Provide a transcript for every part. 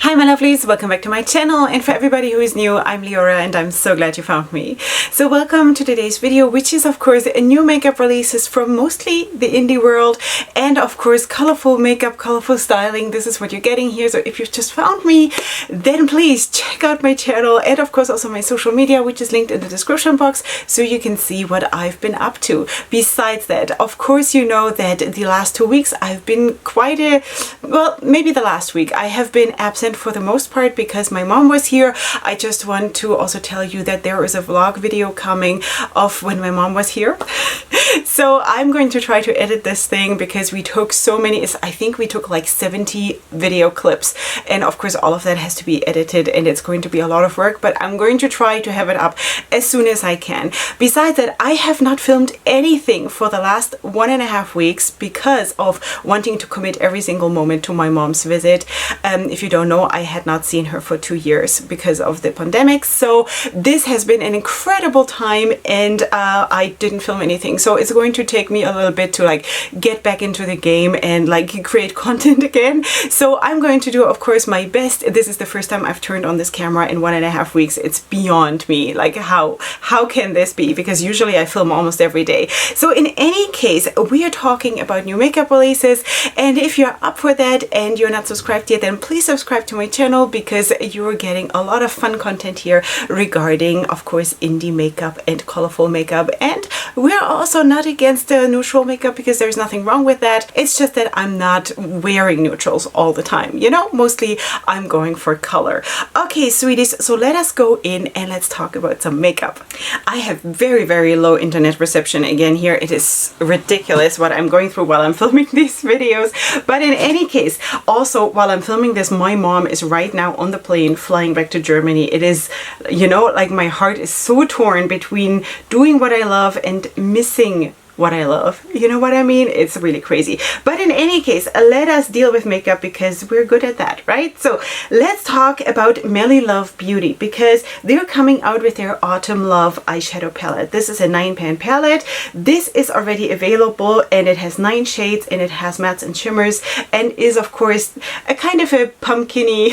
Hi my lovelies, welcome back to my channel, and for everybody who is new, I'm Leorah and I'm so glad you found me. So welcome to today's video, which is of course new makeup releases from mostly the indie world and of course colorful makeup, colorful styling. This is what you're getting here. So if you've just found me, then please check out my channel and of course also my social media, which is linked in the description box, so you can see what I've been up to. Besides that, of course you know that the last 2 weeks I've been quite maybe the last week I have been absent for the most part because my mom was here. I just want to also tell you that there is a vlog video coming of when my mom was here. So I'm going to try to edit this thing because we took so many, I think we took like 70 video clips, and of course all of that has to be edited and it's going to be a lot of work, but I'm going to try to have it up as soon as I can. Besides that, I have not filmed anything for the last 1.5 weeks because of wanting to commit every single moment to my mom's visit. If you don't know, I had not seen her for 2 years because of the pandemic. So this has been an incredible time and I didn't film anything. So it's going to take me a little bit to like get back into the game and like create content again. So I'm going to do, of course, my best. This is the first time I've turned on this camera in 1.5 weeks. It's beyond me. Like how can this be? Because usually I film almost every day. So in any case, we are talking about new makeup releases, and if you're up for that and you're not subscribed yet, then please subscribe to my channel because you're getting a lot of fun content here regarding, of course, indie makeup and colorful makeup. And we're also not against the neutral makeup because there's nothing wrong with that. It's just that I'm not wearing neutrals all the time, you know, mostly I'm going for color. Okay, sweeties, so let us go in and let's talk about some makeup. I have very low internet reception again here. It is ridiculous what I'm going through while I'm filming these videos. But in any case, also while I'm filming this, my mom is right now on the plane flying back to Germany. It is, you know, like my heart is so torn between doing what I love and missing what I love. You know what I mean? It's really crazy. But in any case, let us deal with makeup because we're good at that, right? So let's talk about Melly Love Beauty because they're coming out with their Autumn Love eyeshadow palette. This is a 9-pan palette. This is already available and it has 9 shades and it has mattes and shimmers and is of course a kind of a pumpkin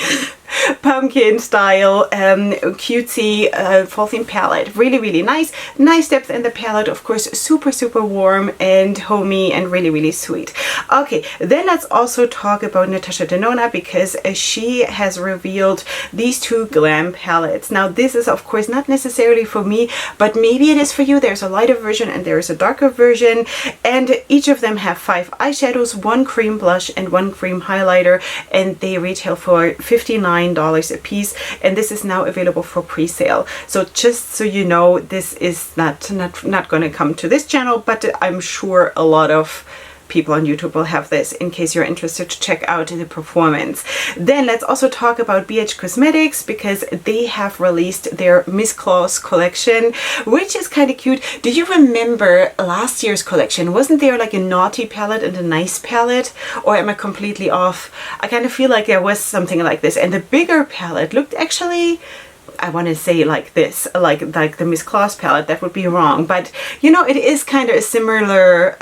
style cutesy fall theme palette. Really nice depth in the palette, of course, super warm and homey and really sweet. Okay, then let's also talk about Natasha Denona because she has revealed these 2 Glam palettes. Now this is of course not necessarily for me, but maybe it is for you. There's a lighter version and there is a darker version, and each of them have 5 eyeshadows, 1 cream blush and 1 cream highlighter, and they retail for $59 a piece, and this is now available for pre-sale. So just so you know, this is not going to come to this channel, but I'm sure a lot of people on YouTube will have this in case you're interested to check out the performance. Then let's also talk about BH Cosmetics because they have released their Miss Claus collection, which is kind of cute. Do you remember last year's collection? Wasn't there like a naughty palette and a nice palette? Or am I completely off? I kind of feel like there was something like this, and the bigger palette looked actually, I want to say like this, like the Miss Claus palette. That would be wrong, but you know, it is kind of a similar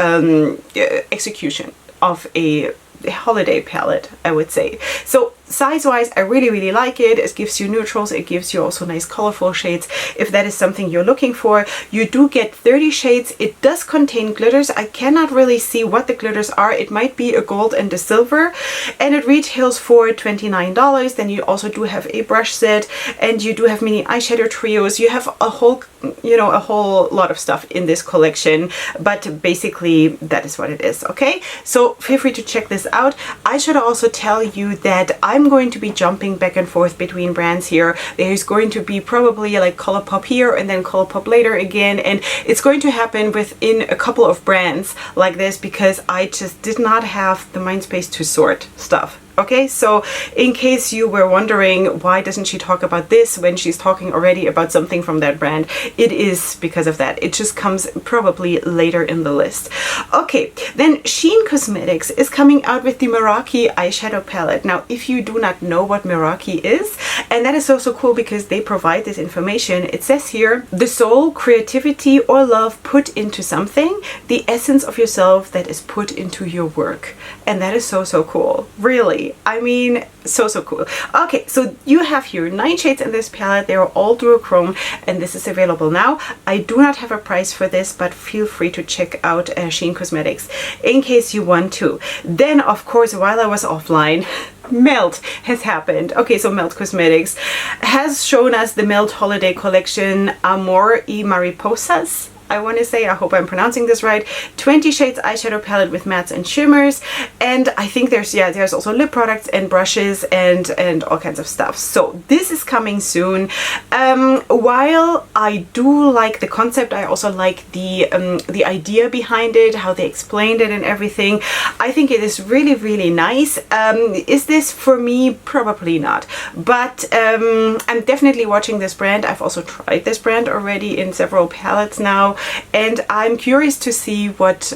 execution of a holiday palette, I would say. So size-wise, I really like it. It gives you neutrals. It gives you also nice colorful shades. If that is something you're looking for, you do get 30 shades. It does contain glitters. I cannot really see what the glitters are. It might be a gold and a silver, and it retails for $29. Then you also do have a brush set, and you do have mini eyeshadow trios. You have a whole, you know, a whole lot of stuff in this collection, but basically that is what it is. Okay, so feel free to check this out. I should also tell you that I'm going to be jumping back and forth between brands here. There's going to be probably like ColourPop here and then ColourPop later again, and it's going to happen within a couple of brands like this because I just did not have the mind space to sort stuff. Okay, so in case you were wondering why doesn't she talk about this when she's talking already about something from that brand, it is because of that. It just comes probably later in the list. Okay, then Sheen Cosmetics is coming out with the Meraki eyeshadow palette. Now, if you do not know what Meraki is, And that is so, so cool because they provide this information. It says here, the soul, creativity, or love put into something, the essence of yourself that is put into your work. And that is so, so cool. Really. I mean, so, so cool. Okay, so you have here 9 shades in this palette. They are all duochrome, and this is available now. I do not have a price for this, but feel free to check out Sheen Cosmetics in case you want to. Then, of course, while I was offline, Melt has happened. Okay, so Melt Cosmetics has shown us the Melt Holiday Collection Amor y Mariposas. I want to say, I hope I'm pronouncing this right, 20 shades eyeshadow palette with mattes and shimmers, and I think there's also lip products and brushes and all kinds of stuff. So this is coming soon. While I do like the concept, I also like the idea behind it, how they explained it and everything. I think it is really, really nice. Is this for me? Probably not, but I'm definitely watching this brand. I've also tried this brand already in several palettes now, and I'm curious to see what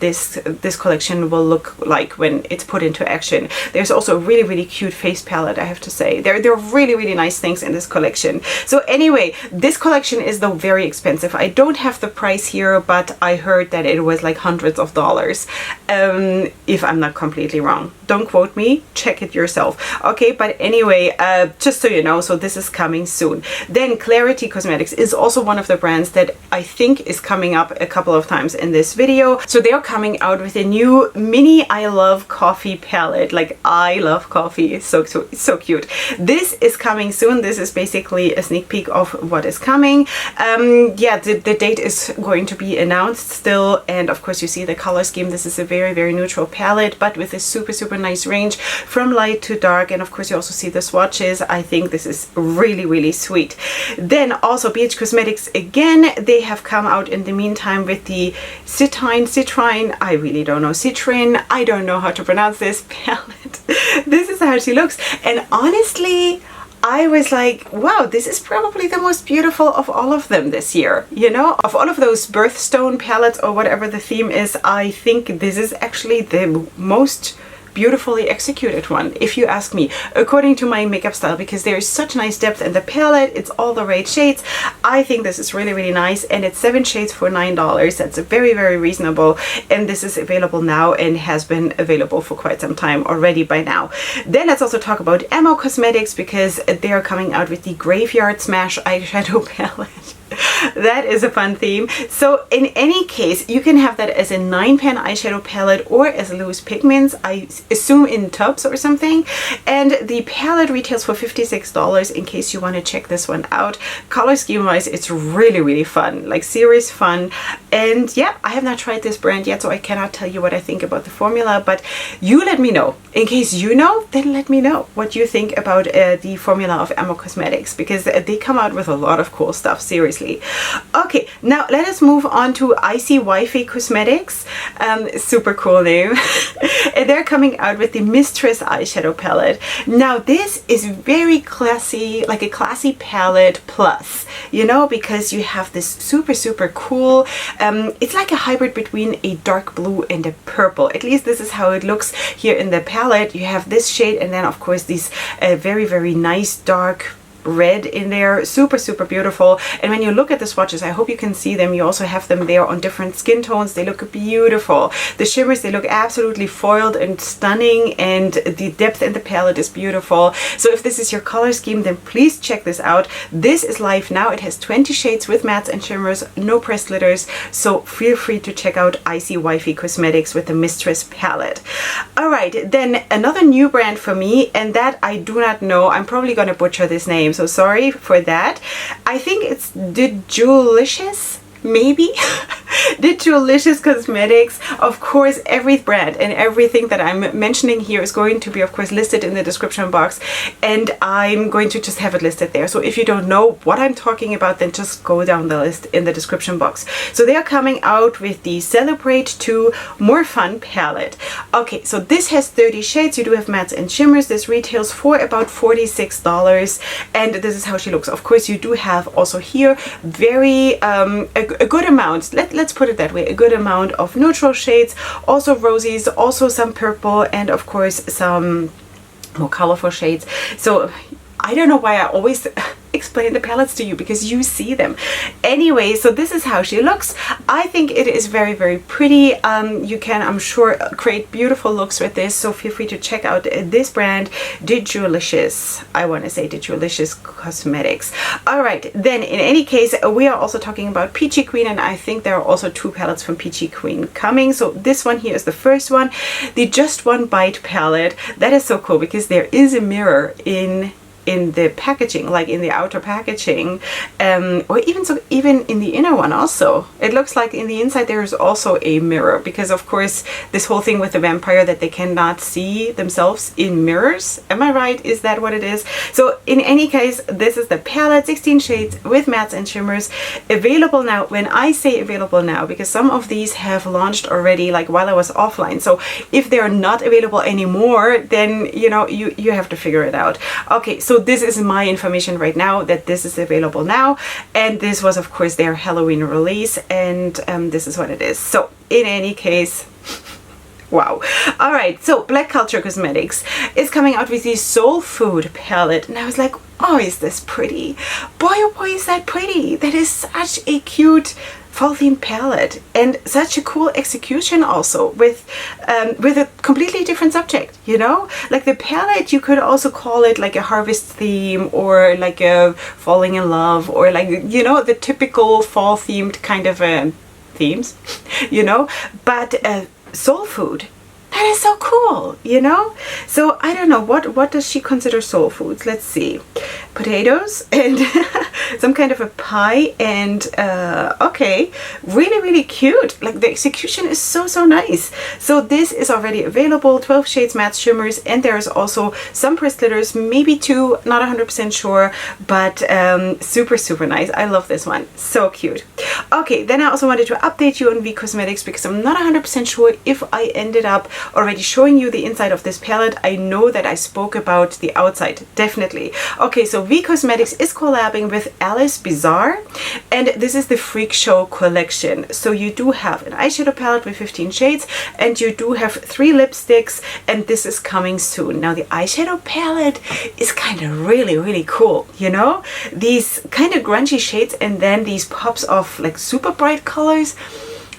this collection will look like when it's put into action. There's also a really, really cute face palette, I have to say. There are really, really nice things in this collection. So anyway, this collection is though very expensive. I don't have the price here, but I heard that it was like hundreds of dollars, if I'm not completely wrong. Don't quote me, check it yourself. Okay, but anyway, just so you know, so this is coming soon. Then Clarity Cosmetics is also one of the brands that I think is coming up a couple of times in this video. So they're coming out with a new mini I Love Coffee palette. Like, I love coffee. It's so cute. This is coming soon. This is basically a sneak peek of what is coming. Yeah, the date is going to be announced still, and of course you see the color scheme. This is a very, very neutral palette, but with a super, super nice range from light to dark, and of course you also see the swatches. I think this is really, really sweet. Then also BH Cosmetics again, they have come out in the meantime with the Citrine, I really don't know, Citrine, I don't know how to pronounce this palette. This is how she looks, and honestly I was like, wow, this is probably the most beautiful of all of them this year. You know, of all of those birthstone palettes or whatever the theme is, I think this is actually the most beautifully executed one, if you ask me, according to my makeup style, because there is such nice depth in the palette. It's all the right shades. I think this is really, really nice, and it's 7 shades for $9. That's very, very reasonable, and this is available now and has been available for quite some time already by now. Then let's also talk about Emo Cosmetics, because they are coming out with the Graveyard Smash eyeshadow palette. That is a fun theme. So in any case, you can have that as a 9-pan eyeshadow palette or as loose pigments, I assume in tubs or something. And the palette retails for $56 in case you want to check this one out. Color scheme wise, it's really, really fun, like serious fun. And yeah, I have not tried this brand yet, so I cannot tell you what I think about the formula, but you let me know. In case you know, then let me know what you think about the formula of Emo Cosmetics, because they come out with a lot of cool stuff, seriously. Okay, now let us move on to Icy Wifey Cosmetics. Super cool name. And they're coming out with the Mistress eyeshadow palette. Now this is very classy, like a classy palette plus, you know, because you have this super, super cool, it's like a hybrid between a dark blue and a purple. At least this is how it looks here in the palette. You have this shade, and then of course these very, very nice dark red in there. Super, super beautiful. And when you look at the swatches, I hope you can see them. You also have them there on different skin tones. They look beautiful. The shimmers, they look absolutely foiled and stunning, and the depth in the palette is beautiful. So if this is your color scheme, then please check this out. This is live now. It has 20 shades with mattes and shimmers, no pressed glitters. So feel free to check out Icy Wifey Cosmetics with the Mistress palette. All right, then another new brand for me, and that I do not know. I'm probably going to butcher this name, so sorry for that. I think it's Delicious, maybe. Delicious Cosmetics. Of course, every brand and everything that I'm mentioning here is going to be, of course, listed in the description box, and I'm going to just have it listed there. So if you don't know what I'm talking about, then just go down the list in the description box. So they are coming out with the Celebrate 2 More Fun palette. Okay, so this has 30 shades. You do have mattes and shimmers. This retails for about $46, and this is how she looks. Of course, you do have also here very a good amount, let's put it that way, a good amount of neutral shades, also rosies, also some purple, and of course some more colorful shades. So I don't know why I always explain the palettes to you, because you see them. Anyway, so this is how she looks. I think it is very, very pretty. You can, I'm sure, create beautiful looks with this, so feel free to check out this brand, DedeSignature. I want to say DedeSignature Cosmetics. All right, then in any case, we are also talking about Peachy Queen, and I think there are also 2 palettes from Peachy Queen coming. So this one here is the first one, the Just One Bite palette. That is so cool because there is a mirror in the packaging, like in the outer packaging, or even in the inner one also. It looks like in the inside there is also a mirror, because of course this whole thing with the vampire that they cannot see themselves in mirrors. Am I right? Is that what it is? So in any case, this is the palette, 16 shades with mattes and shimmers, available now. When I say available now, because some of these have launched already, like while I was offline, so if they're not available anymore, then you know, you have to figure it out. Okay, so this is my information right now, that this is available now, and this was of course their Halloween release, and this is what it is. So in any case, wow. All right, so Black Culture Cosmetics is coming out with the Soul Food palette, and I was like, oh, is this pretty? Boy, oh boy, is that pretty. That is such a cute fall themed palette, and such a cool execution also, with a completely different subject, you know, like the palette, you could also call it like a harvest theme, or like a falling in love, or like, you know, the typical fall themed kind of themes, you know, but soul food, that is so cool, you know. So I don't know, what does she consider soul foods? Let's see, potatoes and some kind of a pie, and okay, really, really cute. Like the execution is so, so nice. So this is already available, 12 shades matte shimmers, and there's also some pressed glitters, maybe 2, not 100% sure, but super, super nice. I love this one, so cute. Okay, then I also wanted to update you on V Cosmetics, because I'm not 100% sure if I ended up already showing you the inside of this palette. I know that I spoke about the outside, definitely. Okay, so V Cosmetics is collabing with Alice Bizarre, and this is the Freak Show collection. So you do have an eyeshadow palette with 15 shades, and you do have 3 lipsticks, and this is coming soon. Now the eyeshadow palette is kind of really, really cool, you know, these kind of grungy shades, and then these pops of like super bright colors.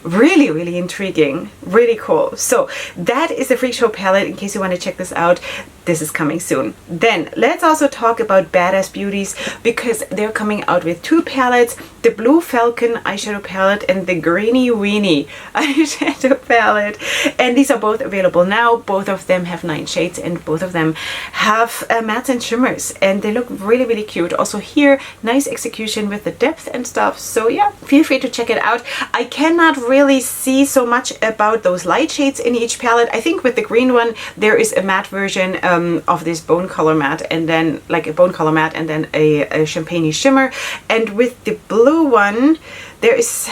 Really, really intriguing, really cool. So that is the Freak Show palette, in case you want to check this out. This is coming soon. Then let's also talk about Badass Beauties, because they're coming out with 2 palettes, the Blue Falcon eyeshadow palette and the Greeny Weenie eyeshadow palette, and these are both available now. Both of them have 9 shades, and both of them have mattes and shimmers, and they look really, really cute. Also here, nice execution with the depth and stuff. So yeah, feel free to check it out. I cannot really see so much about those light shades in each palette. I think with the green one there is a matte version of this bone color matte, and then like a bone color matte, and then a champagne shimmer. And with the blue one, there is,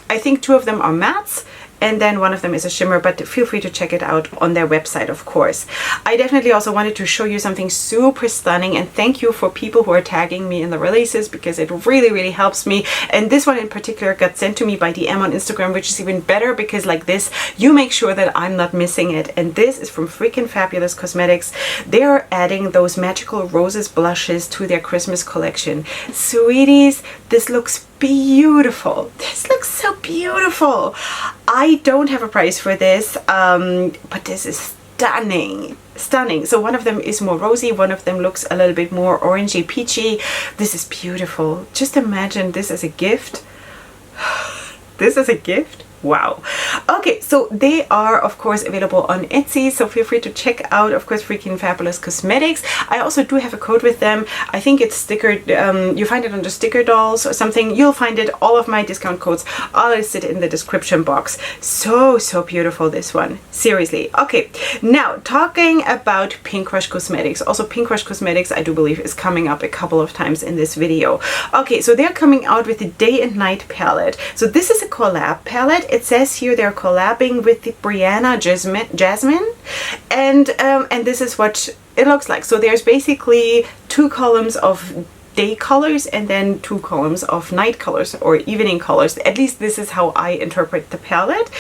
I think 2 of them are mattes, and then one of them is a shimmer, but feel free to check it out on their website, of course. I definitely also wanted to show you something super stunning, and thank you for people who are tagging me in the releases, because it really, really helps me. And this one in particular got sent to me by DM on Instagram, which is even better, because like this, you make sure that I'm not missing it. And this is from Frikin Fabulous Cosmetics. They are adding those magical roses blushes to their Christmas collection. Sweeties, this looks beautiful. This looks so beautiful. I don't have a price for this, but this is stunning. Stunning. So one of them is more rosy, one of them looks a little bit more orangey peachy. This is beautiful. Just imagine this as a gift. This is a gift. Wow. Okay, so they are of course available on Etsy, so feel free to check out, of course, Freaking Fabulous Cosmetics. I also do have a code with them. I think it's stickered, you find it under sticker dolls or something. You'll find it. All of my discount codes are listed in the description box. So, so beautiful, this one. Seriously. Okay, now talking about Pink Rush Cosmetics. Also Pink Rush Cosmetics, I do believe, is coming up a couple of times in this video. Okay, so they're coming out with the Day and Night palette. So this is a collab palette. It says here they're collabing with the Brianna Jasmine, and this is what it looks like. So there's basically 2 columns of day colors and then 2 columns of night colors or evening colors. At least this is how I interpret the palette.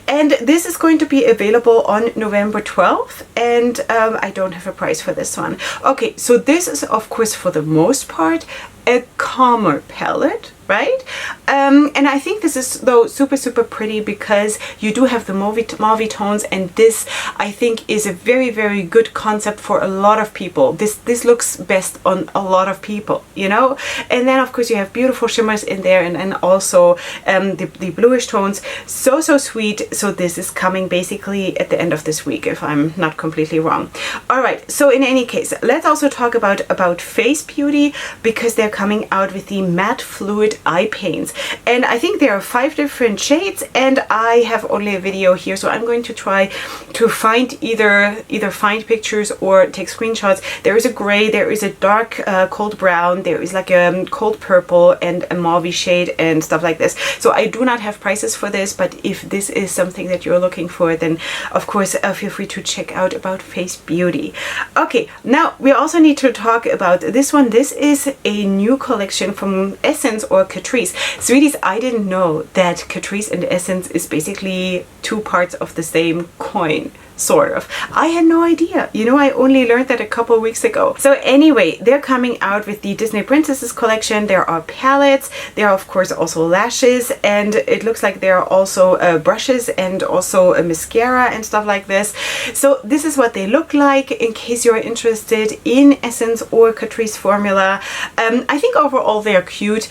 And this is going to be available on November 12th, and I don't have a price for this one. Okay, so this is of course for the most part a calmer palette, right? And I think this is though super pretty because you do have the mauve tones, and this I think is a very good concept for a lot of people. This looks best on a lot of people, you know. And then of course you have beautiful shimmers in there, and also the bluish tones, so sweet. So this is coming basically at the end of this week, if I'm not completely wrong. All right, so in any case, let's also talk about Face Beauty, because they're coming out with the matte fluid eye paints, and I think there are 5 different shades, and I have only a video here, so I'm going to try to find either find pictures or take screenshots. There is a gray, there is a dark cold brown, there is like a cold purple and a mauve shade and stuff like this. So I do not have prices for this, but if this is something that you're looking for, then of course feel free to check out about Face Beauty. Okay, now we also need to talk about this one. This is a new collection from Essence or Catrice. Sweeties, I didn't know that Catrice and Essence is basically 2 parts of the same coin. Sort of. I had no idea. You know, I only learned that a couple weeks ago. So anyway, they're coming out with the Disney Princesses collection. There are palettes. There are of course also lashes, and it looks like there are also brushes and also a mascara and stuff like this. So this is what they look like in case you're interested in Essence or Catrice formula. I think overall they're cute.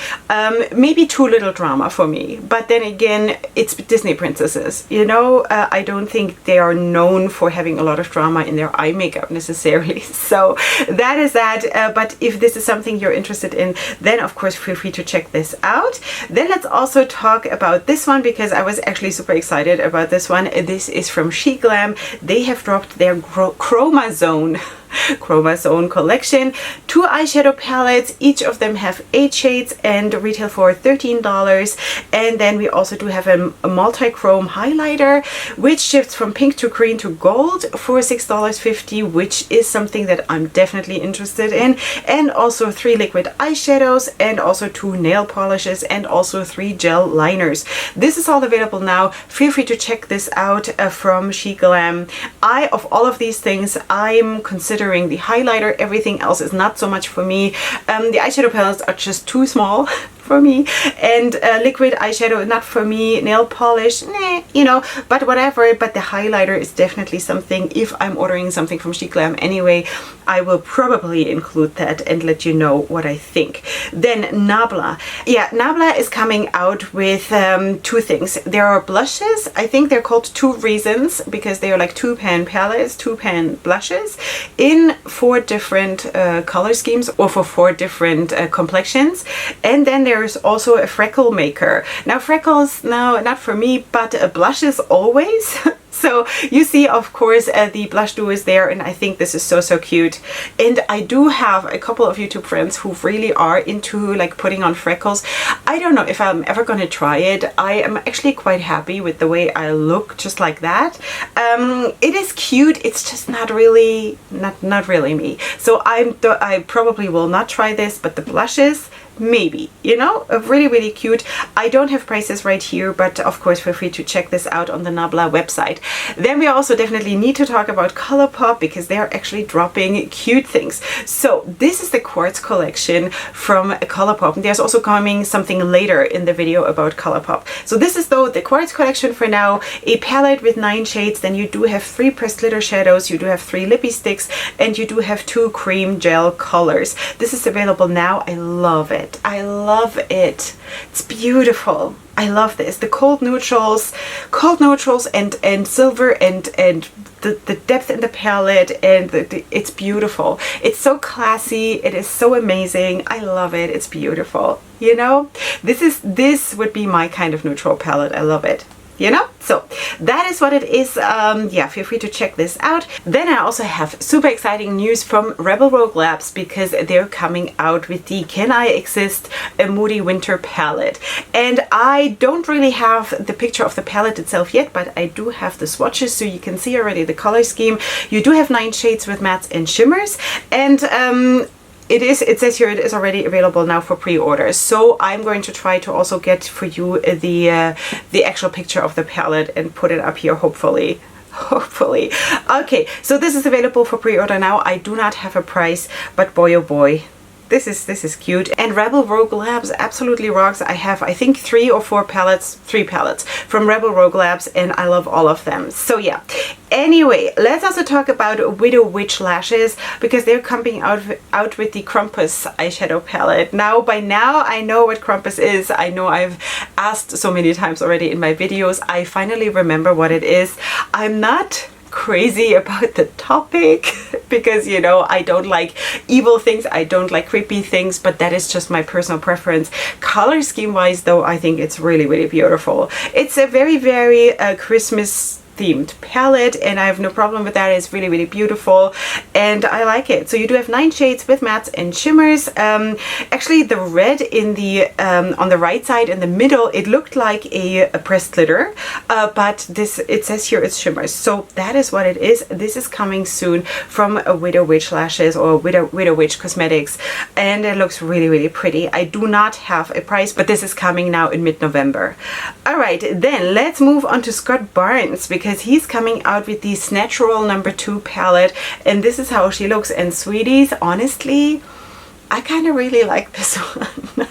Maybe too little drama for me, but then again, it's Disney Princesses. You know, I don't think they are known for having a lot of drama in their eye makeup necessarily. So that is that. But if this is something you're interested in, then of course feel free to check this out. Then let's also talk about this one, because I was actually super excited about this one. This is from Glam. They have dropped their Chroma Zone collection. 2 eyeshadow palettes, each of them have 8 shades and retail for $13. And then we also do have a multi-chrome highlighter, which shifts from pink to green to gold for $6.50, which is something that I'm definitely interested in. And also 3 liquid eyeshadows, and also 2 nail polishes, and also 3 gel liners. This is all available now. Feel free to check this out from Glam. Of all of these things, I'm considering the highlighter. Everything else is not so much for me. The eyeshadow palettes are just too small for me, and liquid eyeshadow not for me. Nail polish, nah, you know, but whatever. But the highlighter is definitely something. If I'm ordering something from Glam anyway, I will probably include that and let you know what I think. Then Nabla. Yeah, Nabla is coming out with 2 things. There are blushes. I think they're called 2 Reasons, because they are like 2 pan palettes, 2 pan blushes in 4 different color schemes, or for 4 different complexions. And then there's also a freckle maker. Now freckles, no, not for me, but blushes always. So you see, of course, the blush duo is there, and I think this is so cute. And I do have a couple of YouTube friends who really are into like putting on freckles. I don't know if I'm ever going to try it. I am actually quite happy with the way I look just like that. It is cute. It's just not really me. So I probably will not try this, but the blushes, maybe, you know, really cute. I don't have prices right here, but of course feel free to check this out on the Nabla website. Then we also definitely need to talk about ColourPop, because they're actually dropping cute things. So this is the Quartz collection from ColourPop. There's also coming something later in the video about ColourPop. So this is though the Quartz collection for now, a palette with 9 shades. Then you do have 3 pressed glitter shadows, you do have 3 lippy sticks, and you do have 2 cream gel colors. This is available now. I love it. I love it. It's beautiful. I love this. The cold neutrals and silver and the depth in the palette, and it's beautiful. It's so classy. It is so amazing. I love it. It's beautiful. You know, this would be my kind of neutral palette. I love it. You know, so that is what it is. Yeah, feel free to check this out. Then I also have super exciting news from Rebel Rogue Labs, because they're coming out with the Can I Exist a Moody Winter palette. And I don't really have the picture of the palette itself yet, but I do have the swatches, so you can see already the color scheme. You do have 9 shades with mattes and shimmers, and it says here it is already available now for pre-order. So I'm going to try to also get for you the actual picture of the palette and put it up here, hopefully. Hopefully. Okay, so this is available for pre-order now. I do not have a price, but boy oh boy, this is cute. And Rebel Rogue Labs absolutely rocks. I have, I think, 3 or 4 palettes, 3 palettes from Rebel Rogue Labs, and I love all of them. So yeah. Anyway, let's also talk about Widow Witch lashes, because they're coming out with the Krampus eyeshadow palette. Now, by now, I know what Krampus is. I know I've asked so many times already in my videos. I finally remember what it is. I'm not crazy about the topic because, you know, I don't like evil things, I don't like creepy things, but that is just my personal preference. Color scheme wise though, I think it's really, really beautiful. It's a very, very Christmas themed palette, and I have no problem with that. It's really, really beautiful and I like it. So you do have 9 shades with mattes and shimmers. Actually the red in the on the right side in the middle, it looked like a pressed glitter, but this, it says here it's shimmers, so that is what it is. This is coming soon from a Widow Witch lashes or Widow Witch Cosmetics, and it looks really, really pretty. I do not have a price, but this is coming now in mid-November. All right, then let's move on to Scott Barnes, because he's coming out with the Natural #2 palette, and this is how she looks. And sweeties, honestly, I kind of really like this one.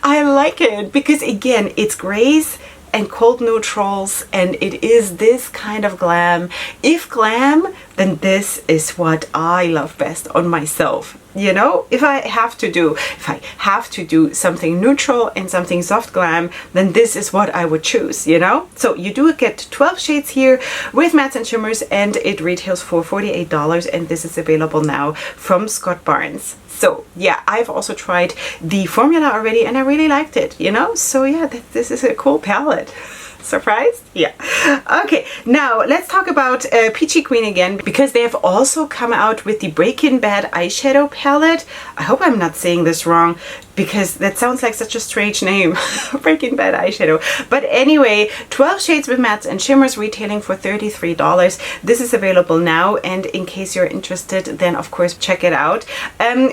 I like it because, again, it's grays and cold neutrals, and it is this kind of glam. If glam, then this is what I love best on myself. You know, if I have to do something neutral and something soft glam, then this is what I would choose, you know? So you do get 12 shades here with mattes and shimmers, and it retails for $48, and this is available now from Scott Barnes. So yeah, I've also tried the formula already and I really liked it, you know? So yeah, this is a cool palette. Surprised? Yeah. Okay, now let's talk about Peachy Queen again, because they have also come out with the Breaking Bad eyeshadow palette. I hope I'm not saying this wrong, because that sounds like such a strange name. Breaking Bad eyeshadow. But anyway, 12 shades with mattes and shimmers retailing for $33. This is available now, and in case you're interested, then of course check it out.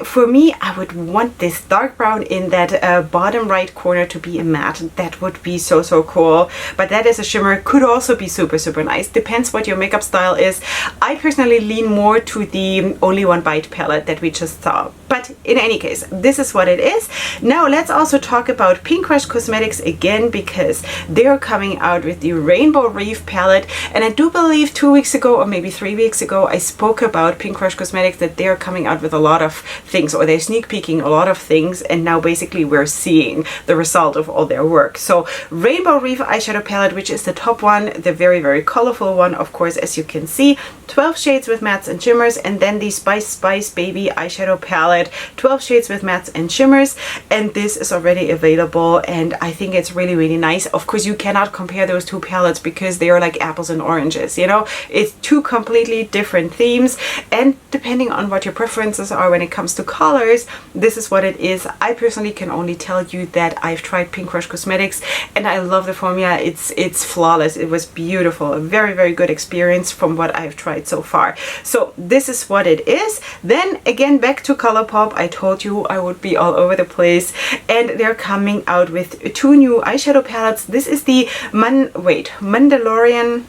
For me, I would want this dark brown in that bottom right corner to be a matte. That would be so, so cool. But that is a shimmer, could also be super, super nice. Depends what your makeup style is. I personally lean more to the Only One Bite palette that we just saw. But in any case, this is what it is. Now let's also talk about Pink Crush Cosmetics again, because they're coming out with the Rainbow Reef palette. And I do believe 2 weeks ago, or maybe 3 weeks ago, I spoke about Pink Crush Cosmetics, that they're coming out with a lot of things, or they're sneak peeking a lot of things, and now basically we're seeing the result of all their work. So Rainbow Reef eyeshadow palette, which is the top one, the very, very colorful one, of course, as you can see, 12 shades with mattes and shimmers, and then the Spice Spice Baby eyeshadow palette, 12 shades with mattes and shimmers, and this is already available, and I think it's really, really nice. Of course, you cannot compare those two palettes because they are like apples and oranges, you know? It's two completely different themes, and depending on what your preferences are when it comes to colors, this is what it is. I personally can only tell you that I've tried Pink Crush Cosmetics, and I love the formula. It's flawless. It was beautiful. A very, very good experience from what I've tried so far. So this is what it is. Then again, back to ColourPop. I told you I would be all over the place, and they're coming out with 2 new eyeshadow palettes. This is the Mandalorian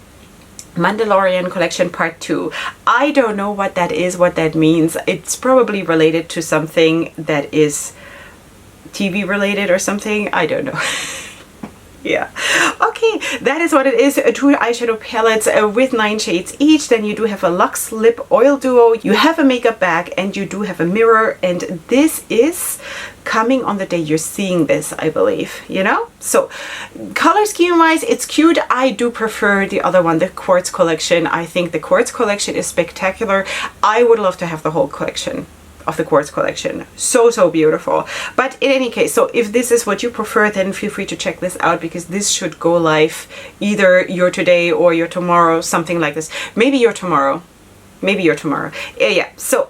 collection part 2. I don't know what that is, what that means. It's probably related to something that is TV related or something. I don't know. Yeah. Okay, that is what it is. 2 eyeshadow palettes with 9 shades each. Then you do have a Luxe Lip Oil Duo. You have a makeup bag, and you do have a mirror. And this is coming on the day you're seeing this, I believe, you know? So color scheme wise, it's cute. I do prefer the other one, the Quartz collection. I think the Quartz collection is spectacular. I would love to have the whole collection of the Quartz collection. So, so beautiful. But in any case, so if this is what you prefer, then feel free to check this out, because this should go live either your today or your tomorrow, something like this. Maybe your tomorrow. Maybe your tomorrow. Yeah, so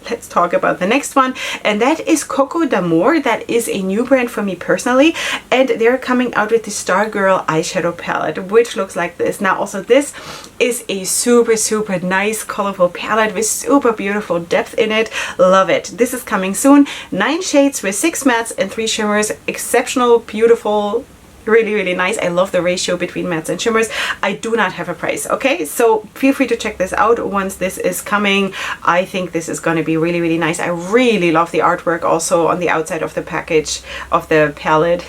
let's talk about the next one, and that is Coco Damore. That is a new brand for me personally, and they're coming out with the Stargirl eyeshadow palette, which looks like this. Now also this is a super nice colorful palette with super beautiful depth in it. Love it. This is coming soon. 9 shades with 6 mattes and 3 shimmers. Exceptional, beautiful, really nice. I love the ratio between mattes and shimmers. I do not have a price, okay? So feel free to check this out once this is coming. I think this is going to be really nice. I really love the artwork also on the outside of the package of the palette.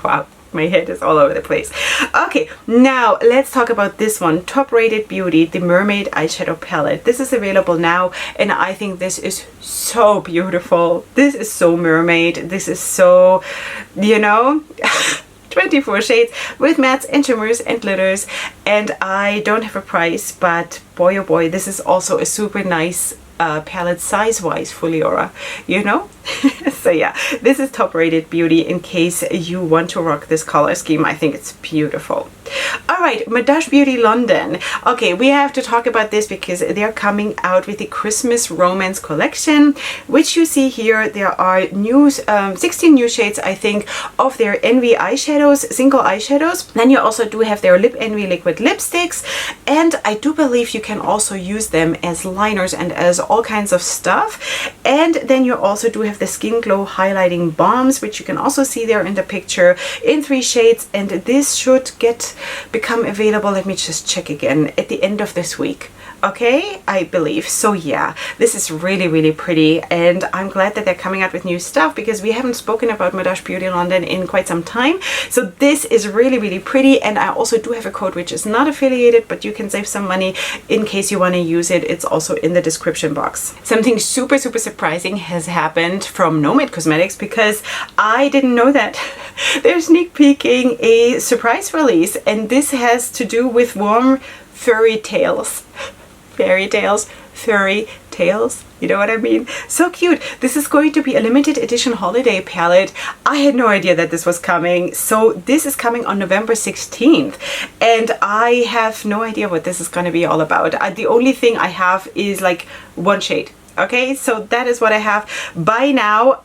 Wow, my head is all over the place. Okay, now let's talk about this one, Top Rated Beauty, the Mermaid eyeshadow palette. This is available now, and I think this is so beautiful. This is so mermaid. This is so, you know, 24 shades with mattes and shimmers and glitters, and I don't have a price, but boy oh boy, this is also a super nice palette size wise for Leorah, you know. So yeah, this is Top Rated Beauty in case you want to rock this color scheme. I think it's beautiful. All right, Madaj Beauty London. Okay, we have to talk about this because they're coming out with the Christmas Romance collection, which you see here. There are new 16 new shades, I think, of their Envy eyeshadows, single eyeshadows. Then you also do have their Lip Envy liquid lipsticks, and I do believe you can also use them as liners and as all kinds of stuff. And then you also do have the Skin Glow highlighting balms, which you can also see there in the picture, in 3 shades, and this should become available, let me just check again, at the end of this week. Okay, I believe. So yeah, this is really pretty, and I'm glad that they're coming out with new stuff because we haven't spoken about Madaj Beauty London in quite some time. So this is really pretty, and I also do have a code which is not affiliated, but you can save some money in case you want to use it. It's also in the description box. Something super surprising has happened from Nomad Cosmetics because I didn't know that. They're sneak peeking a surprise release, and this has to do with warm furry tales. Fairy tales, furry tales, you know what I mean? So cute. This is going to be a limited edition holiday palette. I had no idea that this was coming. So this is coming on November 16th, and I have no idea what this is going to be all about. The only thing I have is like 1 shade. Okay, so that is what I have by now.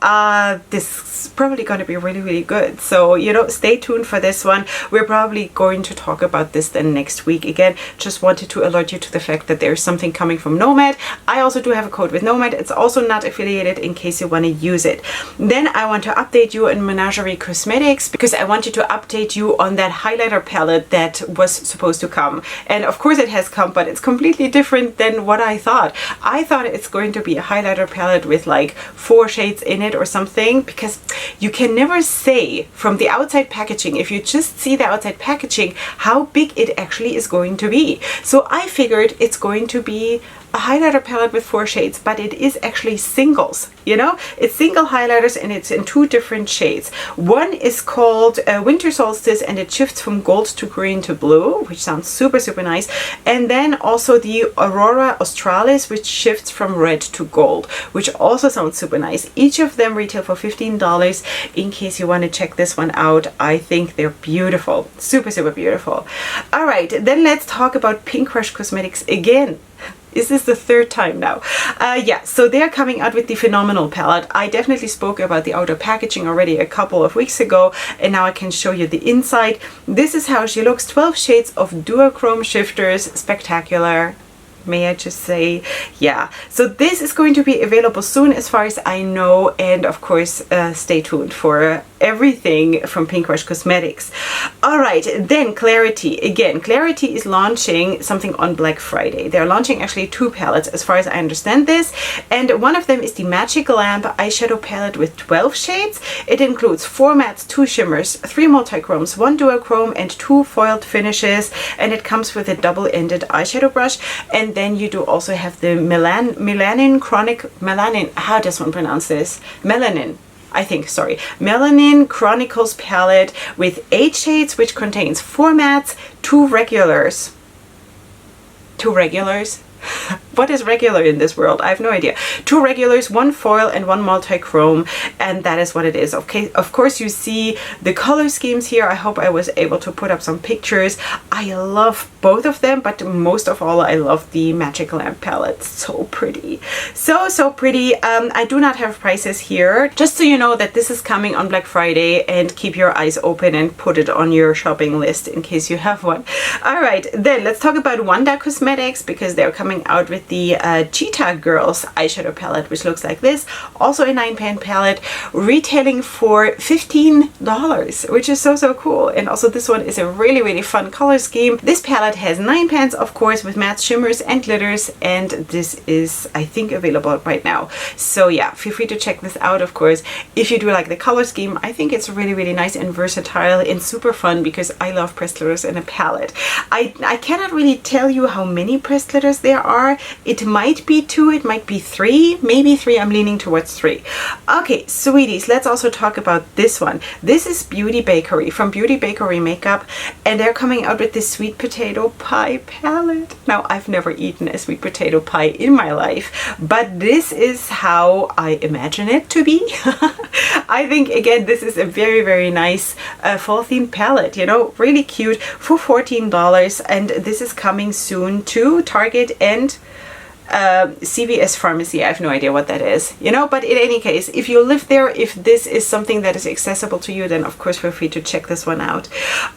This is probably going to be really good, so you know, stay tuned for this one. We're probably going to talk about this then next week. Again, just wanted to alert you to the fact that there's something coming from Nomad. I also do have a code with Nomad. It's also not affiliated in case you want to use it. Then I want to update you on Menagerie Cosmetics because I wanted to update you on that highlighter palette that was supposed to come, and of course it has come, but it's completely different than what I thought. I thought it's going to be a highlighter palette with like 4 shades in it or something, because you can never say from the outside packaging, if you just see the outside packaging, how big it actually is going to be. So I figured it's going to be a highlighter palette with 4 shades, but it is actually singles, you know, it's single highlighters, and it's in 2 different shades. One is called Winter Solstice, and it shifts from gold to green to blue, which sounds super nice. And then also the Aurora Australis, which shifts from red to gold, which also sounds super nice. Each of them retail for $15 in case you want to check this one out. I think they're beautiful, super beautiful. All right, then let's talk about Pink Crush Cosmetics again. Is this the 3rd time now? Yeah, so they're coming out with the Phenomenal palette. I definitely spoke about the outer packaging already a couple of weeks ago, and now I can show you the inside. This is how she looks. 12 shades of duochrome shifters. Spectacular, may I just say. Yeah, so this is going to be available soon as far as I know, and of course stay tuned for everything from Pink Crush Cosmetics. All right, then Clarity. Again, Clarity is launching something on Black Friday. They're launching actually 2 palettes as far as I understand this, and one of them is the Magic Lamp eyeshadow palette with 12 shades. It includes 4 mattes, 2 shimmers, 3 multichromes, 1 duochrome, and 2 foiled finishes, and it comes with a double-ended eyeshadow brush. And then you do also have the how does one pronounce this? Melanin Chronicles palette with 8 shades, which contains 4 mattes, 2 regulars. What is regular in this world? I have no idea. 2 regulars, 1 foil and 1 multi-chrome, and that is what it is. Okay, of course you see the color schemes here. I hope I was able to put up some pictures. I love both of them, but most of all I love the Magic Lamp palette. So pretty. So pretty. I do not have prices here, just so you know that this is coming on Black Friday, and keep your eyes open and put it on your shopping list in case you have one. All right, then let's talk about Wanda Cosmetics, because they're coming out with the Cheetah Girls eyeshadow palette, which looks like this. Also a 9-pan palette, retailing for $15, which is so cool. And also this one is a really fun color scheme. This palette has 9 pans, of course, with matte shimmers and glitters, and this is, I think, available right now. So yeah, feel free to check this out, of course. If you do like the color scheme, I think it's really nice and versatile and super fun, because I love pressed glitters in a palette. I cannot really tell you how many pressed glitters there are. It might be 2, it might be 3, maybe 3. I'm leaning towards 3. Okay, sweeties, let's also talk about this one. This is Beauty Bakery from Beauty Bakery Makeup, and they're coming out with this sweet potato pie palette. Now, I've never eaten a sweet potato pie in my life, but this is how I imagine it to be. I think, again, this is a very nice fall themed palette, you know, really cute, for $14, and this is coming soon to Target and CVS Pharmacy. I have no idea what that is, you know, but in any case, if you live there, if this is something that is accessible to you, then of course feel free to check this one out.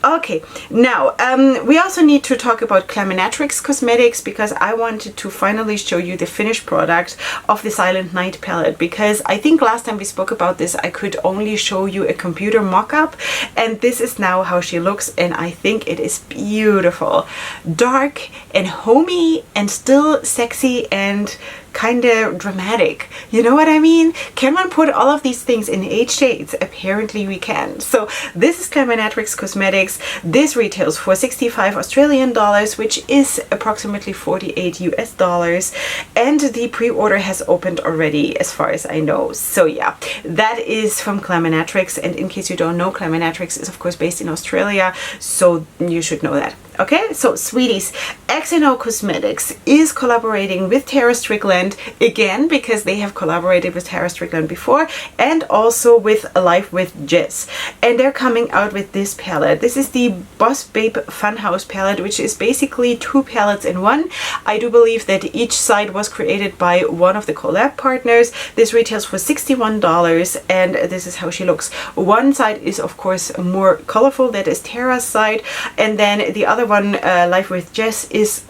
Okay, now we also need to talk about Glamour Cosmetics, because I wanted to finally show you the finished product of the Silent Night palette, because I think last time we spoke about this I could only show you a computer mock-up, and this is now how she looks, and I think it is beautiful. Dark and homey and still sexy and kind of dramatic. You know what I mean? Can one put all of these things in 8 shades? Apparently we can. So this is Glamour Cosmetics. This retails for 65 Australian dollars, which is approximately 48 US dollars. And the pre-order has opened already, as far as I know. So yeah, that is from Glamour. And in case you don't know, Glamour is of course based in Australia, so you should know that. Okay, so sweeties, XNO Cosmetics is collaborating with Tara Strickland again, because they have collaborated with Tara Strickland before, and also with Life with Jess. And they're coming out with this palette. This is the Boss Babe Funhouse palette, which is basically 2 palettes in one. I do believe that each side was created by one of the collab partners. This retails for $61, and this is how she looks. One side is of course more colorful, that is Tara's side, and then the other one, Life with Jess, is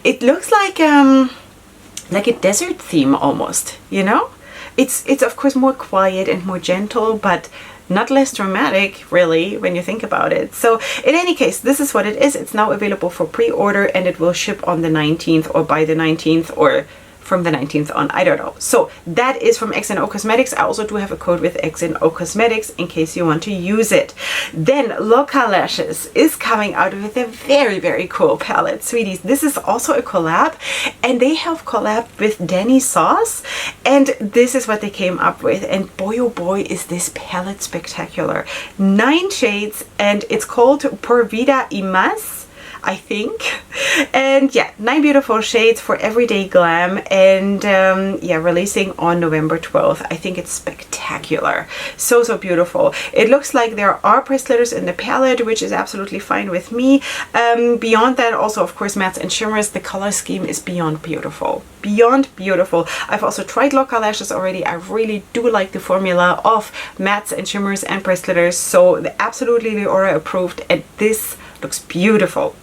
it looks like a desert theme almost, you know. It's of course more quiet and more gentle, but not less dramatic, really, when you think about it. So in any case, this is what it is. It's now available for pre-order, and it will ship on the 19th or by the 19th, or from the 19th on, I don't know. So that is from XNO Cosmetics. I also do have a code with XNO Cosmetics in case you want to use it. Then Loca Lashes is coming out with a very cool palette. Sweeties, this is also a collab, and they have collabed with Danny Sauce, and this is what they came up with, and boy oh boy is this palette spectacular. 9 shades, and it's called Por Vida y Más, I think. And yeah, 9 beautiful shades for everyday glam, and yeah, releasing on November 12th. I think it's spectacular. So beautiful. It looks like there are pressed glitters in the palette, which is absolutely fine with me. Beyond that, also of course mattes and shimmers. The color scheme is beyond beautiful. Beyond beautiful. I've also tried Loca Lashes already. I really do like the formula of mattes and shimmers and pressed glitters, so absolutely Leorah approved, and this looks beautiful.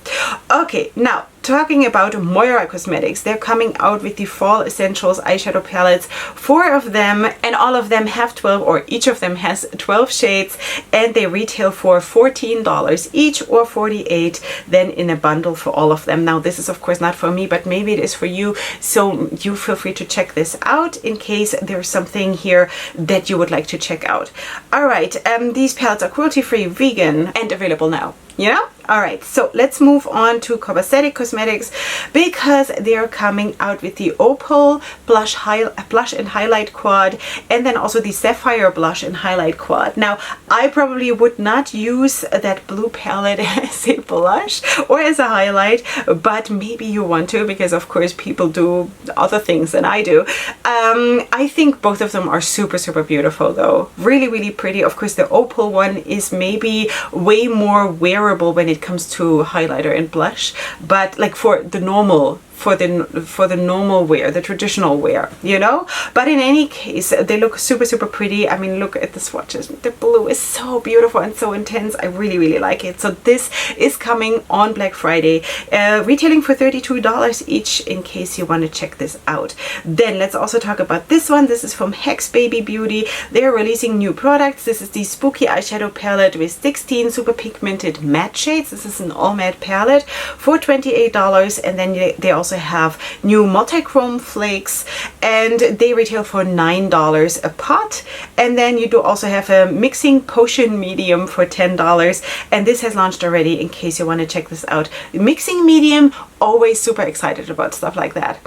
Okay, now talking about Moira Cosmetics, they're coming out with the Fall Essentials eyeshadow palettes, 4 of them, and all of them have 12, or each of them has 12 shades, and they retail for $14 each, or $48 then in a bundle for all of them. Now this is of course not for me, but maybe it is for you, so you feel free to check this out in case there's something here that you would like to check out. All right, these palettes are cruelty-free, vegan, and available now. You know? All right, so let's move on to CXC Cosmetics because they're coming out with the Opal blush and highlight quad, and then also the Sapphire blush and highlight quad. Now, I probably would not use that blue palette as a blush or as a highlight, but maybe you want to, because of course people do other things than I do. I think both of them are super, super beautiful though. Really, really pretty. Of course, the Opal one is maybe way more wearable when it comes to highlighter and blush, but like for the normal normal wear, the traditional wear, you know. But in any case, they look super, super pretty. I mean, look at the swatches. The blue is so beautiful and so intense. I really, really like it. So this is coming on Black Friday, retailing for $32 each, in case you want to check this out. Then let's also talk about this one. This is from Hex Baby Beauty. They're releasing new products. This is the Spooky Eyeshadow Palette with 16 super pigmented matte shades. This is an all matte palette for $28, and then they also have new multi-chrome flakes, and they retail for $9 a pot. And then you do also have a mixing potion medium for $10, and this has launched already, in case you want to check this out. Mixing medium, always super excited about stuff like that.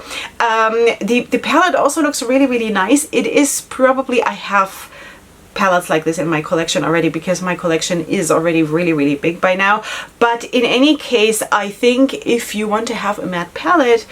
The palette also looks really, really nice. It is probably, I have palettes like this in my collection already, because my collection is already really, really big by now. But in any case, I think if you want to have a matte palette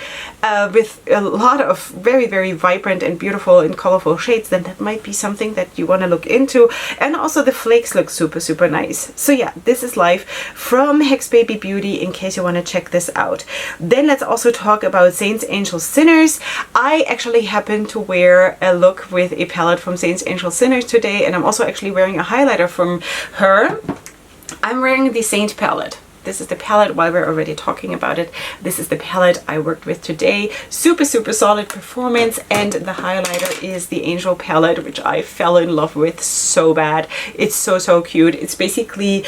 with a lot of very, very vibrant and beautiful and colorful shades, then that might be something that you want to look into. And also the flakes look super, super nice. So yeah, this is live from Hex Baby Beauty, in case you want to check this out. Then let's also talk about Saints, Angels, Sinners. I actually happen to wear a look with a palette from Saints, Angels, Sinners today, and I'm also actually wearing a highlighter from her. I'm wearing the Saint palette. This is the palette, while we're already talking about it. This is the palette I worked with today. Super, super solid performance. And the highlighter is the Angel palette, which I fell in love with so bad. It's so, so cute. It's basically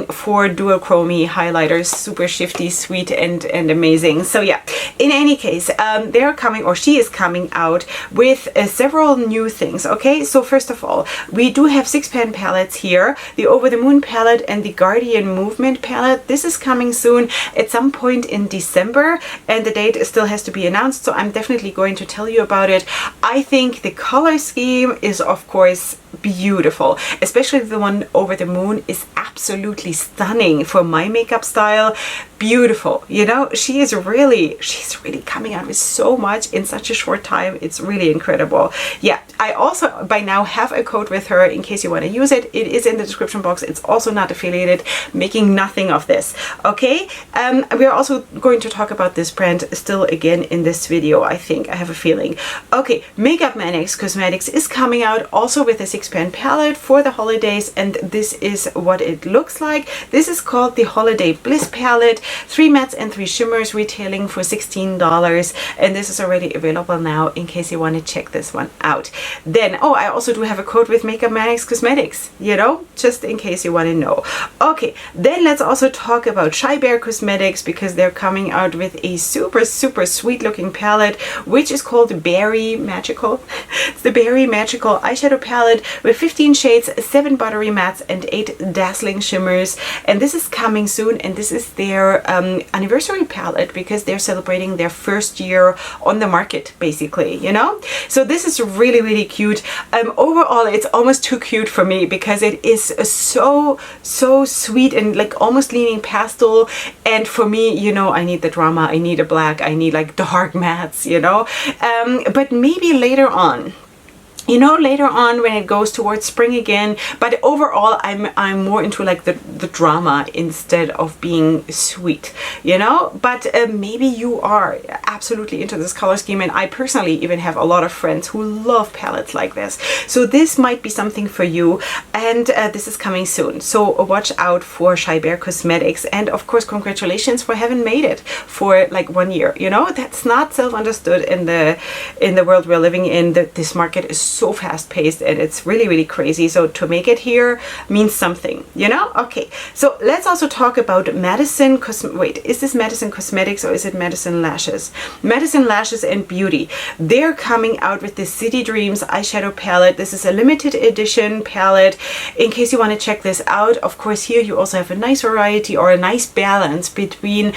for dual chromie highlighters. Super shifty, sweet, and amazing. So yeah, in any case, they're coming, or she is coming out with several new things. Okay, so first of all, we do have 6-pan palettes here. The Over the Moon palette and the Guardian Movement palette. This is coming soon at some point in December, and the date still has to be announced, so I'm definitely going to tell you about it. I think the color scheme is, of course, beautiful. Especially the one Over the Moon is absolutely stunning for my makeup style. Beautiful, you know. She's really coming out with so much in such a short time. It's really incredible. Yeah, I also by now have a code with her, in case you want to use it. It is in the description box. It's also not affiliated, making nothing of this. Okay, we are also going to talk about this brand still again in this video, I think. I have a feeling. Okay, Maniacs Cosmetics is coming out also with a 6-pan palette for the holidays, and this is what it looks like. This is called the Holiday Bliss palette. 3 mattes and 3 shimmers, retailing for $16, and this is already available now, in case you want to check this one out. Then, oh, I also do have a code with Maniacs Cosmetics, you know, just in case you want to know. Okay, then let's also talk about Jybel Cosmetics, because they're coming out with a super, super sweet looking palette, which is called Berry Magical. It's the Berry Magical eyeshadow palette with 15 shades, 7 buttery mattes, and 8 dazzling shimmers. And this is coming soon, and this is their anniversary palette, because they're celebrating their first year on the market, basically, you know. So this is really, really cute. Overall, it's almost too cute for me, because it is so sweet and like almost leaning pastel. And for me, you know, I need the drama, I need a black, I need like dark mattes, you know. But maybe later on, you know, later on when it goes towards spring again. But overall, I'm more into like the drama instead of being sweet, you know. But maybe you are absolutely into this color scheme, and I personally even have a lot of friends who love palettes like this. So this might be something for you, and this is coming soon. So watch out for Jybel Cosmetics, and of course, congratulations for having made it for like 1 year. You know, that's not self-understood in the world we're living in. That this market is so fast paced and it's really, really crazy. So to make it here means something, you know? Okay, so let's also talk about Madison wait, is this Madison Cosmetics or is it Madison Lashes? Madison Lashes and Beauty. They're coming out with the City Dreams eyeshadow palette. This is a limited edition palette. In case you want to check this out, of course, here you also have a nice variety or a nice balance between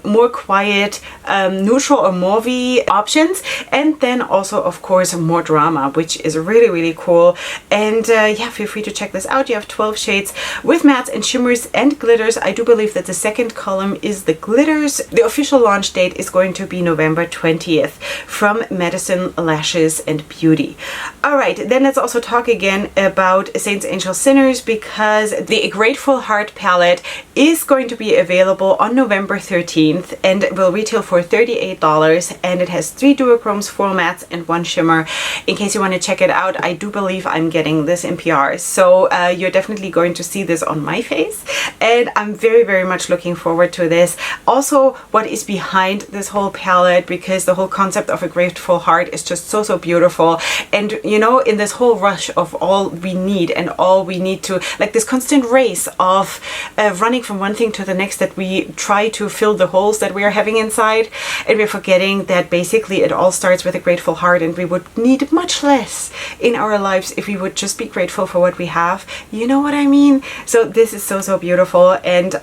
more quiet, neutral or mauvey options, and then also, of course, more drama, which is really, really cool. And yeah, feel free to check this out. You have 12 shades with mattes and shimmers and glitters. I do believe that the second column is the glitters. The official launch date is going to be November 20th from Madison Lashes and Beauty. All right, then let's also talk again about Saints, Angels, Sinners, because the Grateful Heart palette is going to be available on November 13th and will retail for $38, and it has 3 duochromes, 4 mattes and 1 shimmer. In case you want to check it out, I do believe I'm getting this in PR, so you're definitely going to see this on my face, and I'm very, very much looking forward to this. Also, what is behind this whole palette, because the whole concept of a grateful heart is just so, so beautiful. And you know, in this whole rush of all we need and all we need to, like this constant race of running from one thing to the next, that we try to fill the holes that we are having inside, and we're forgetting that basically it all starts with a grateful heart, and we would need much less in our lives if we would just be grateful for what we have. You know what I mean? So this is so, so beautiful. And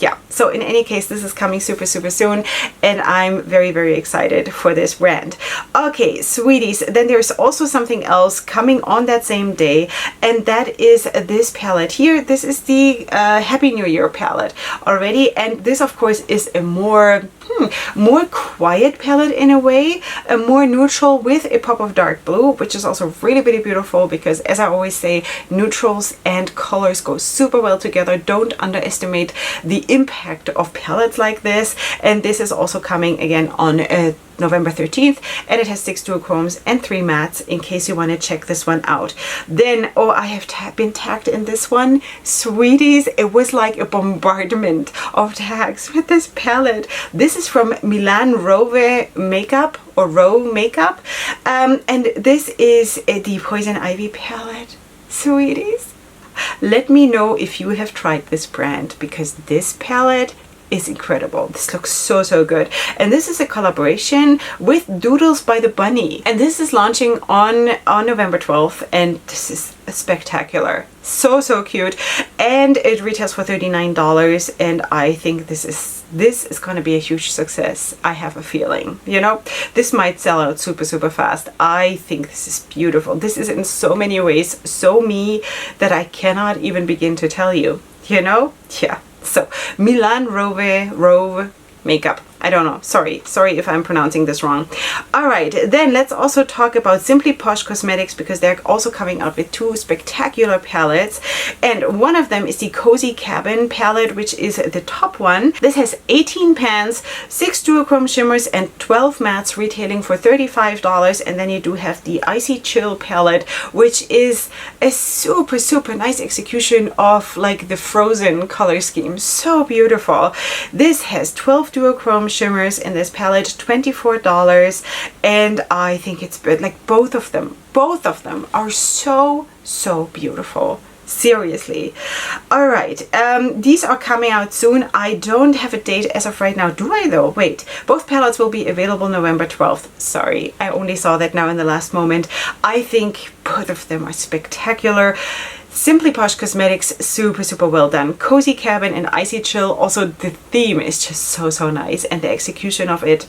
yeah, so in any case, this is coming super, super soon, and I'm very, very excited for this brand. Okay, sweeties, then there's also something else coming on that same day, and that is this palette here. This is the Happy New Year palette already, and this of course is a more quiet palette in a way, a more neutral with a pop of dark blue, which is also really, really beautiful, because as I always say, neutrals and colors go super well together. Don't underestimate the impact of palettes like this. And this is also coming again on November 13th, and it has 6 duochromes and 3 mattes, in case you want to check this one out. Then, oh, I have been tagged in this one, sweeties. It was like a bombardment of tags with this palette. This is from Milan Rove Makeup, or Row Makeup, and this is the Poison Ivy palette. Sweeties, let me know if you have tried this brand, because this palette is incredible. This looks so, so good. And this is a collaboration with Doodles by the Bunny, and this is launching on November 12th, and this is spectacular. So, so cute, and it retails for $39, and I think this is going to be a huge success. I have a feeling, you know, this might sell out super, super fast. I think this is beautiful. This is in so many ways so me that I cannot even begin to tell you, you know? Yeah. So Milan Rove Makeup. I don't know. Sorry if I'm pronouncing this wrong. All right, then let's also talk about Simply Posh Cosmetics, because they're also coming out with 2 spectacular palettes, and one of them is the Cozy Cabin palette, which is the top one. This has 18 pans, 6 duochrome shimmers and 12 mattes, retailing for $35. And then you do have the Icy Chill palette, which is a super, super nice execution of like the Frozen color scheme. So beautiful. This has 12 duochrome shimmers in this palette, $24, and I think it's like both of them are so, so beautiful. Seriously. All right, these are coming out soon. I don't have a date as of right now, do I though? Wait, both palettes will be available November 12th. Sorry, I only saw that now in the last moment. I think both of them are spectacular. Simply Posh Cosmetics, super, super well done. Cozy Cabin and Icy Chill, also the theme is just so, so nice, and the execution of it,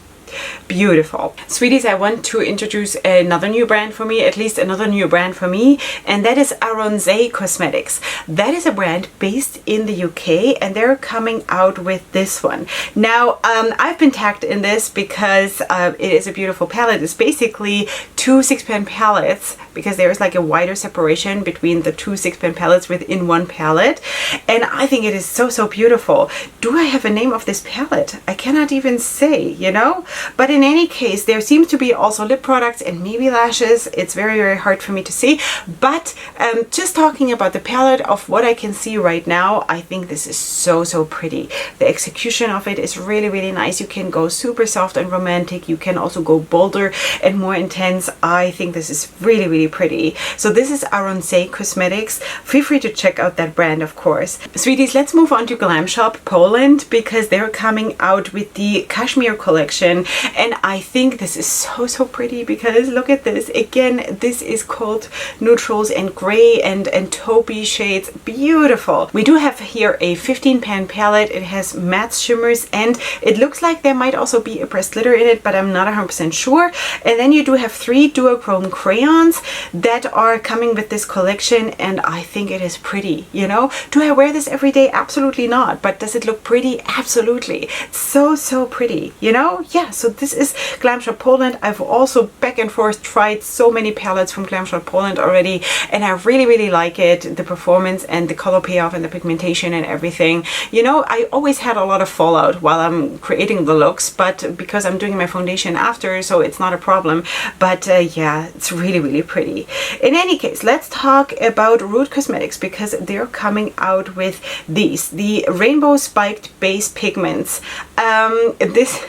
beautiful. Sweeties, I want to introduce another new brand for me, at least another new brand for me, and that is Aronsay Cosmetics. That is a brand based in the UK, and they're coming out with this one. Now, I've been tagged in this because it is a beautiful palette. It's basically 2 6-pan palettes, because there is like a wider separation between the 2 6-pan palettes within one palette, and I think it is so, so beautiful. Do I have a name of this palette? I cannot even say, you know? But in any case, there seems to be also lip products and maybe lashes. It's very, very hard for me to see. But just talking about the palette of what I can see right now, I think this is so, so pretty. The execution of it is really, really nice. You can go super soft and romantic. You can also go bolder and more intense. I think this is really, really pretty. So this is Aronsay Cosmetics. Feel free to check out that brand, of course. Sweeties, let's move on to Glam Shop Poland because they're coming out with the Cashmere collection. And I think this is so, so pretty because look at this. Again, this is called neutrals and gray and taupey shades. Beautiful. We do have here a 15 pan palette. It has matte shimmers and it looks like there might also be a pressed glitter in it, but I'm not 100% sure. And then you do have 3 duochrome crayons that are coming with this collection, and I think it is pretty, you know. Do I wear this every day? Absolutely not. But does it look pretty? Absolutely. So, so pretty, you know. Yeah, so this is Glam Shop Poland. I've also back and forth tried so many palettes from Glam Shop Poland already, and I really, really like it. The performance and the color payoff and the pigmentation and everything. You know, I always had a lot of fallout while I'm creating the looks, but because I'm doing my foundation after, so it's not a problem. But yeah, it's really, really pretty. In any case, let's talk about Root Cosmetics because they're coming out with these, the rainbow spiked base pigments. This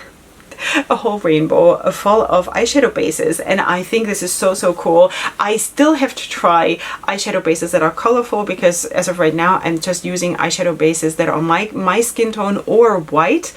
a whole rainbow full of eyeshadow bases, and I think this is so, so cool. I still have to try eyeshadow bases that are colorful because as of right now I'm just using eyeshadow bases that are my skin tone or white.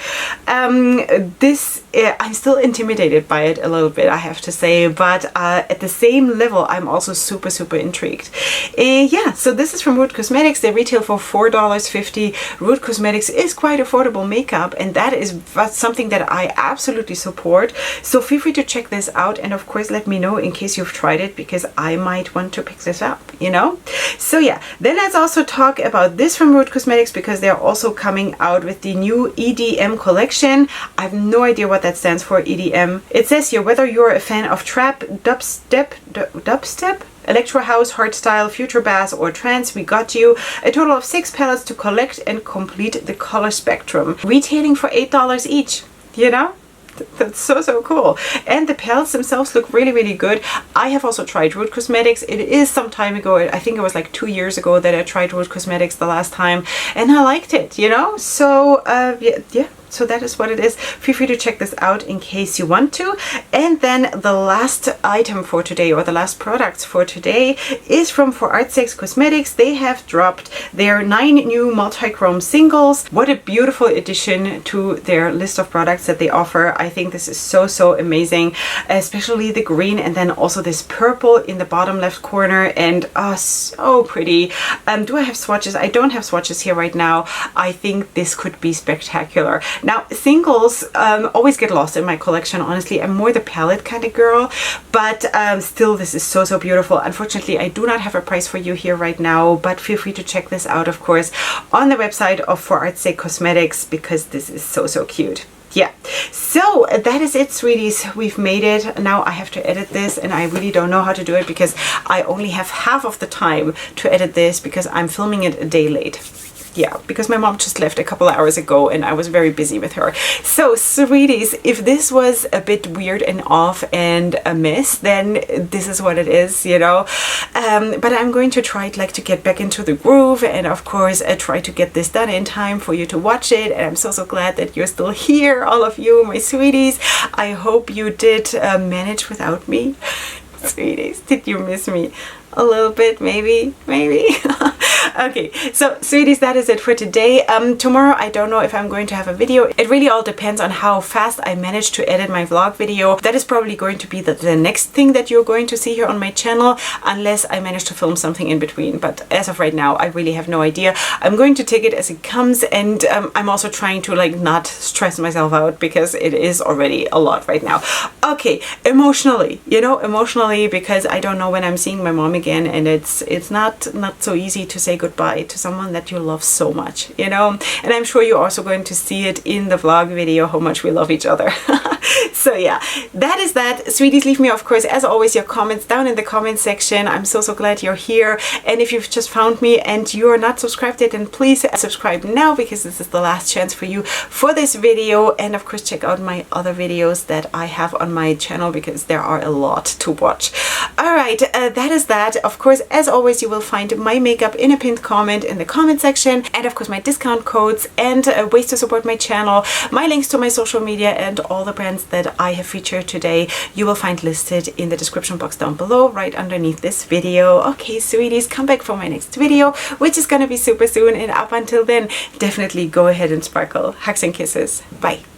I'm still intimidated by it a little bit, I have to say, but at the same level I'm also super, super intrigued. Yeah, so this is from Root Cosmetics. They retail for $4.50. Root Cosmetics is quite affordable makeup, and that is something that I absolutely support. So feel free to check this out, and of course let me know in case you've tried it because I might want to pick this up, you know. So yeah, then let's also talk about this from Root Cosmetics because they're also coming out with the new EDM collection. I have no idea what that stands for, EDM. It says here, whether you're a fan of trap, dubstep, electro house, hardstyle, future bass, or trance, we got you. A total of 6 palettes to collect and complete the color spectrum. Retailing for $8 each, you know? That's so, so cool. And the palettes themselves look really, really good. I have also tried Root Cosmetics. It is some time ago. I think it was like 2 years ago that I tried Root Cosmetics the last time, and I liked it, you know. So yeah. So that is what it is. Feel free to check this out in case you want to. And then the last item for today, or the last products for today, is from For Artsy Cosmetics. They have dropped their 9 new multi-chrome singles. What a beautiful addition to their list of products that they offer. I think this is so, so amazing, especially the green and then also this purple in the bottom left corner, and so pretty. Do I have swatches? I don't have swatches here right now. I think this could be spectacular. Now, singles always get lost in my collection, honestly. I'm more the palette kind of girl, but still, this is so, so beautiful. Unfortunately, I do not have a price for you here right now, but feel free to check this out, of course, on the website of For Artsy Cosmetics because this is so, so cute. Yeah, so that is it, sweeties. We've made it. Now I have to edit this, and I really don't know how to do it because I only have half of the time to edit this because I'm filming it a day late. Yeah, because my mom just left a couple of hours ago and I was very busy with her. So sweeties, if this was a bit weird and off and a mess, then this is what it is, you know. But I'm going to try to get back into the groove, and of course try to get this done in time for you to watch it. And I'm so, so glad that you're still here, all of you, my sweeties. I hope you did manage without me. Sweeties, did you miss me? A little bit, maybe. Okay, so sweeties, that is it for today. Tomorrow I don't know if I'm going to have a video. It really all depends on how fast I manage to edit my vlog video. That is probably going to be the next thing that you're going to see here on my channel, unless I manage to film something in between. But as of right now, I really have no idea. I'm going to take it as it comes, and I'm also trying to not stress myself out because it is already a lot right now. Okay, emotionally, you know, because I don't know when I'm seeing my mom again, and it's not so easy to say goodbye to someone that you love so much, you know. And I'm sure you're also going to see it in the vlog video how much we love each other. So yeah, that is that. Sweeties, leave me, of course, as always, your comments down in the comment section. I'm so, so glad you're here. And if you've just found me and you're not subscribed yet, then please subscribe now because this is the last chance for you for this video. And of course, check out my other videos that I have on my channel because there are a lot to watch. All right, that is that. Of course, as always, you will find my makeup in a pin pinned comment in the comment section, and of course my discount codes and ways to support my channel, my links to my social media and all the brands that I have featured today, you will find listed in the description box down below right underneath this video. Okay, sweeties, come back for my next video, which is gonna be super soon, and up until then, definitely go ahead and sparkle. Hugs and kisses. Bye.